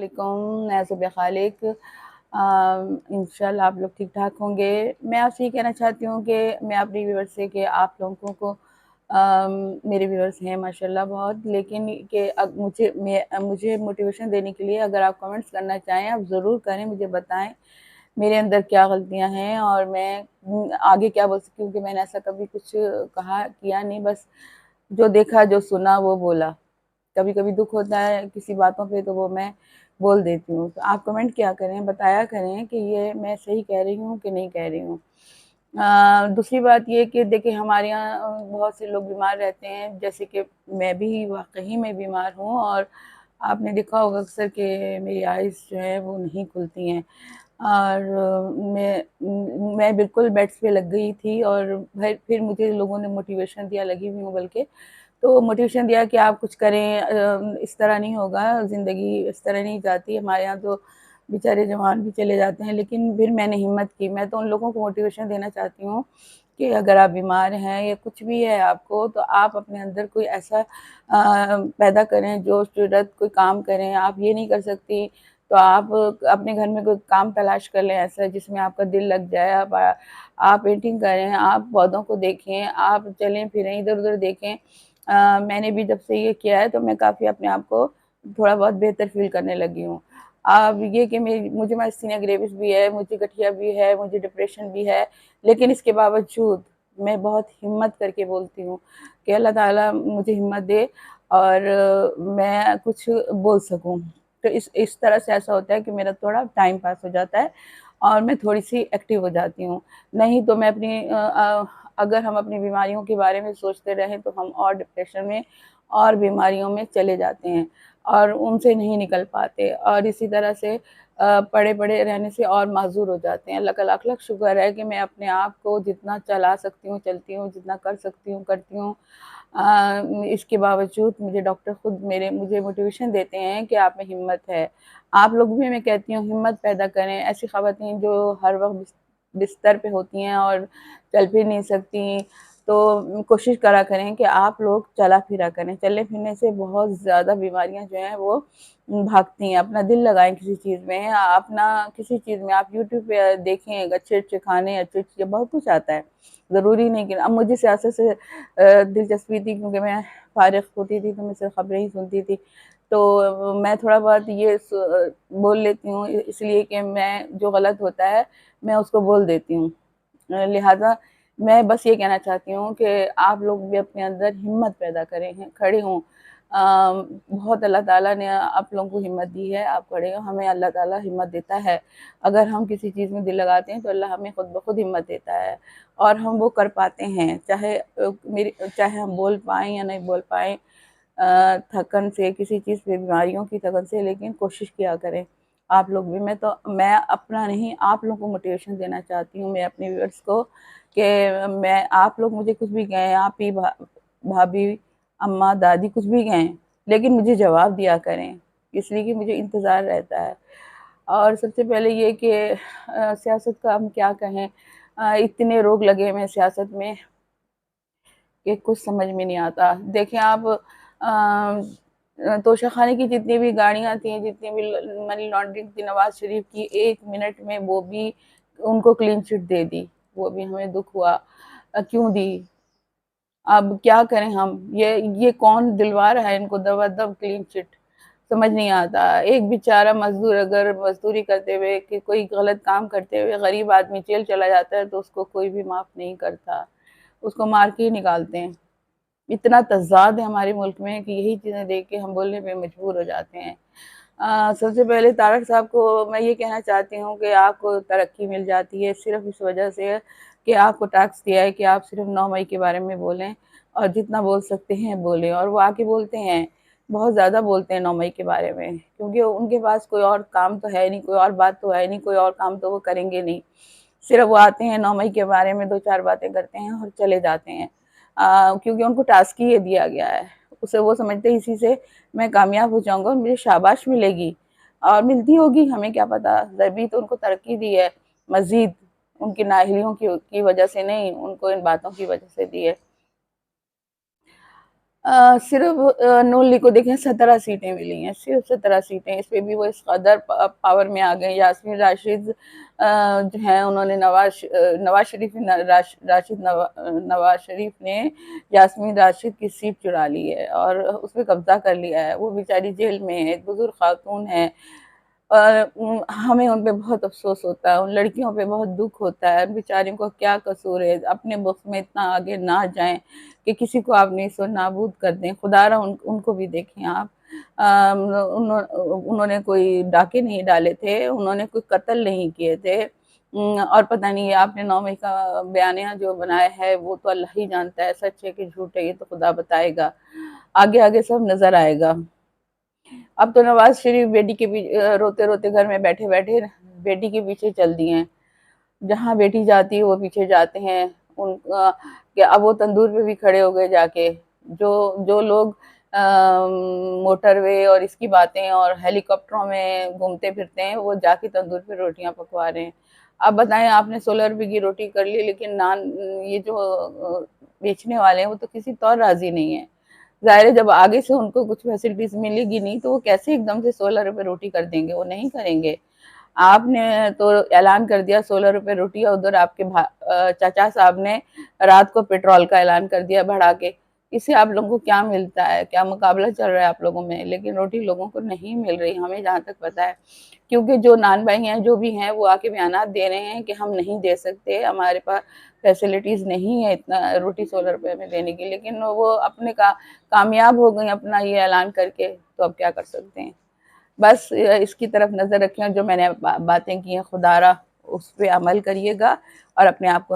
वालेकुम, मैं ज़ुबैया खालिक। इंशाल्लाह आप लोग ठीक-ठाक होंगे। मैं आपसे ये कहना चाहती हूँ कि मैं अपने व्यूअर्स से कि आप लोगों को मेरे व्यूअर्स हैं माशाल्लाह बहुत, लेकिन कि अब मुझे मोटिवेशन देने के लिए अगर आप कमेंट्स करना चाहें, आप ज़रूर करें, मुझे बताएँ मेरे अंदर क्या गलतियाँ हैं और मैं आगे क्या बोल सकती हूँ कि मैंने ऐसा कभी कुछ कहा किया नहीं, बस जो देखा, जो सुना वो बोला। कभी-कभी दुःख होता है किसी बातों पे तो वो मैं बोल देती हूँ। तो आप कमेंट किया करें, बताया करें कि ये मैं सही कह रही हूँ कि नहीं कह रही हूँ। दूसरी बात ये कि देखिए हमारे यहाँ बहुत से लोग बीमार रहते हैं, जैसे कि मैं भी वाक़ई में बीमार हूँ और आपने देखा होगा अक्सर कि मेरी आइज़ जो है वो नहीं खुलती हैं और मैं बिल्कुल बेड्स पे लग गई थी और फिर मुझे लोगों ने मोटिवेशन दिया, लगी हुई हूँ बल्कि, तो मोटिवेशन दिया कि आप कुछ करें, इस तरह नहीं होगा, ज़िंदगी इस तरह नहीं जाती। हमारे यहाँ तो बेचारे जवान भी चले जाते हैं, लेकिन फिर मैंने हिम्मत की। मैं तो उन लोगों को मोटिवेशन देना चाहती हूँ कि अगर आप बीमार हैं या कुछ भी है आपको, तो आप अपने अंदर कोई ऐसा पैदा करें, जोश-जुर्अत, कोई काम करें। आप ये नहीं कर सकती, तो आप अपने घर में कोई काम तलाश कर लें ऐसा जिसमें आपका दिल लग जाए। आप पेंटिंग करें, आप पौधों को देखें, आप चलें-फिरें, इधर-उधर देखें। मैंने भी जब से ये किया है तो मैं काफ़ी अपने आप को थोड़ा बहुत बेहतर फ़ील करने लगी हूँ। अब ये कि मुझे माइस्थीनिया ग्रेविस भी है, मुझे गठिया भी है, मुझे डिप्रेशन भी है, लेकिन इसके बावजूद मैं बहुत हिम्मत करके बोलती हूँ कि अल्लाह ताला मुझे हिम्मत दे और मैं कुछ बोल सकूँ। तो इस तरह से ऐसा होता है कि मेरा थोड़ा टाइम पास हो जाता है और मैं थोड़ी-सी एक्टिव हो जाती हूँ। नहीं तो मैं अगर हम अपनी बीमारियों के बारे में सोचते रहें तो हम और डिप्रेशन में और बीमारियों में चले जाते हैं और उनसे नहीं निकल पाते और इसी तरह से पड़े-पड़े रहने से और माज़ूर हो जाते हैं। अल्लाह का लाख-लाख शुक्र है कि मैं अपने आप को जितना चला सकती हूँ, चलती हूँ, जितना कर सकती हूँ, करती हूँ। इसके बावजूद मुझे डॉक्टर खुद मुझे मोटिवेशन देते हैं कि आप में हिम्मत है। आप लोग भी, मैं कहती हूँ, हिम्मत पैदा करें। ऐसी ख़वातीन जो हर वक़्त बिस्तर पे होती हैं और चल फिर नहीं सकती, तो कोशिश करा करें कि आप लोग चला फिरा करें। चलने-फिरने से बहुत ज़्यादा बीमारियाँ जो हैं वो भागती हैं। अपना दिल लगाएँ किसी चीज़ में, अपना किसी चीज़ में आप यूट्यूब पे देखें, अच्छे-अच्छे खाने, अच्छी चीज़ें, बहुत कुछ आता है। ज़रूरी नहीं कि अब मुझे सियासत से दिलचस्पी थी क्योंकि मैं फ़ारिग़ होती थी तो मैं सिर्फ़ ख़बरें ही सुनती थी। तो मैं थोड़ा बहुत ये बोल लेती हूँ इसलिए कि मैं जो गलत होता है, मैं उसको बोल देती हूँ। लिहाज़ा मैं बस ये कहना चाहती हूँ कि आप लोग भी अपने अंदर हिम्मत पैदा करें, हैं खड़े हों। बहुत अल्लाह ताला ने आप लोगों को हिम्मत दी है, आप खड़े हों, हमें अल्लाह ताला हिम्मत देता है। अगर हम किसी चीज़ में दिल लगाते हैं तो अल्लाह हमें खुद ब खुद हिम्मत देता है और हम वो कर पाते हैं, चाहे हम बोल पाएँ या नहीं बोल पाएँ, थकन से, किसी चीज़ पे, बीमारियों की थकन से, लेकिन कोशिश किया करें। आप लोग भी, मैं अपना नहीं, आप लोगों को मोटिवेशन देना चाहती हूँ, मैं अपने व्यूअर्स को, कि आप लोग मुझे कुछ भी कहें, आप ही भाभी, अम्मा, दादी कुछ भी कहें, लेकिन मुझे जवाब दिया करें, इसलिए कि मुझे इंतज़ार रहता है। और सबसे पहले ये कि सियासत का हम क्या कहें, इतने रोग लगे हुए हैं सियासत में कि कुछ समझ में नहीं आता। देखें आप, तोशाखाने की जितनी भी गाड़ियाँ थी, जितनी भी मनी लॉन्ड्रिंग थी, नवाज़ शरीफ की 1 मिनट में वो भी उनको क्लीन चिट दे दी। वो भी हमें दुःख हुआ, क्यों दी? अब क्या करें हम? ये कौन दिलवा रहा है इनको दबा-दब क्लीन चिट? समझ नहीं आता। एक बेचारा मज़दूर अगर मज़दूरी करते हुए कि कोई गलत काम करते हुए गरीब आदमी जेल चला जाता है तो उसको कोई भी माफ़ नहीं करता। उसको मार के ही निकालते हैं। इतना तज़ाद है हमारे मुल्क में कि यही चीज़ें देख के हम बोलने पे मजबूर हो जाते हैं। सबसे पहले तारक साहब को मैं ये कहना चाहती हूँ कि आपको तरक्की मिल जाती है सिर्फ़ इस वजह से कि आपको टास्क दिया है कि आप सिर्फ़ 9 मई के बारे में बोलें और जितना बोल सकते हैं बोलें, और वो आके बोलते हैं, बहुत ज़्यादा बोलते हैं 9 मई के बारे में, क्योंकि उनके पास कोई और काम तो है नहीं, कोई और बात तो है नहीं, कोई और काम तो वो करेंगे नहीं। सिर्फ़ वो आते हैं 9 मई के बारे में 2-4 बातें करते हैं और चले जाते हैं। क्योंकि उनको टास्क ही ये दिया गया है। उसे वो समझते हैं इसी से मैं कामयाब हो जाऊँगा और मुझे शाबाश मिलेगी, और मिलती होगी, हमें क्या पता, तभी तो उनको तरक्की दी है, मज़ीद उनकी नाअहलियों की वजह से नहीं, उनको इन बातों की वजह से दी है। सिर्फ़ नून लीग को देखें 17 सीटें मिली हैं, सिर्फ़ 17 सीटें, इस पे भी वो इस कदर पावर में आ गए। यास्मीन राशिद जो हैं उन्होंने नवाज़ शरीफ ने नवाज़ शरीफ ने यास्मीन राशिद की सीट चुरा ली है और उस पे कब्ज़ा कर लिया है। वो बेचारी जेल में है, एक बुज़ुर्ग खातून है। हमें उन पे बहुत अफ़सोस होता है, उन लड़कियों पे बहुत दुःख होता है, बेचारियों को क्या कसूर है, अपने मुल्क में इतना आगे ना जाएँ कि किसी को आप नेस्तनाबूद कर दें, खुदारा उनको भी देखें आप। उन्होंने कोई डाके नहीं डाले थे, उन्होंने कोई कत्ल नहीं किए थे। और पता नहीं आपने 9 मई का बयानिया जो बनाया है, वो तो अल्लाह ही जानता है सच है कि झूठ है, ये तो खुदा बताएगा। आगे-आगे सब नज़र आएगा। अब तो नवाज शरीफ बेटी के रोते-रोते घर में बैठे-बैठे बेटी के पीछे चल दिए हैं। जहाँ बेटी जाती है वो पीछे जाते हैं। कि अब वो तंदूर पे भी खड़े हो गए जाके। जो जो लोग मोटरवे और इसकी बातें और हेलीकॉप्टरों में घूमते फिरते हैं, वो जाके तंदूर पे रोटियाँ पकवा रहे हैं। अब बताएँ आपने सोलर पे की रोटी कर ली लेकिन नान ये जो बेचने वाले हैं वो तो किसी तौर राज़ी नहीं है। ज़ाहिर है जब आगे से उनको कुछ फैसिलिटीज़ मिलेगी नहीं तो वो कैसे एकदम से 16 रुपए रोटी कर देंगे, वो नहीं करेंगे। आपने तो ऐलान कर दिया 16 रुपए रोटी और उधर आपके चाचा साहब ने रात को पेट्रोल का ऐलान कर दिया बढ़ा के। इससे आप लोगों को क्या मिलता है? क्या मुकाबला चल रहा है आप लोगों में? लेकिन रोटी लोगों को नहीं मिल रही, हमें जहाँ तक पता है। क्योंकि जो नान भाई हैं, जो भी हैं, वो आके बयानात दे रहे हैं कि हम नहीं दे सकते, हमारे पास फैसिलिटीज़ नहीं है इतना रोटी 16 रुपए में देने की। लेकिन वो अपने कामयाब हो गई अपना ये ऐलान करके, तो अब क्या कर सकते हैं? बस इसकी तरफ नज़र रखें और जो मैंने बातें की हैं खुदारा उस पे अमल करिएगा और अपने आप को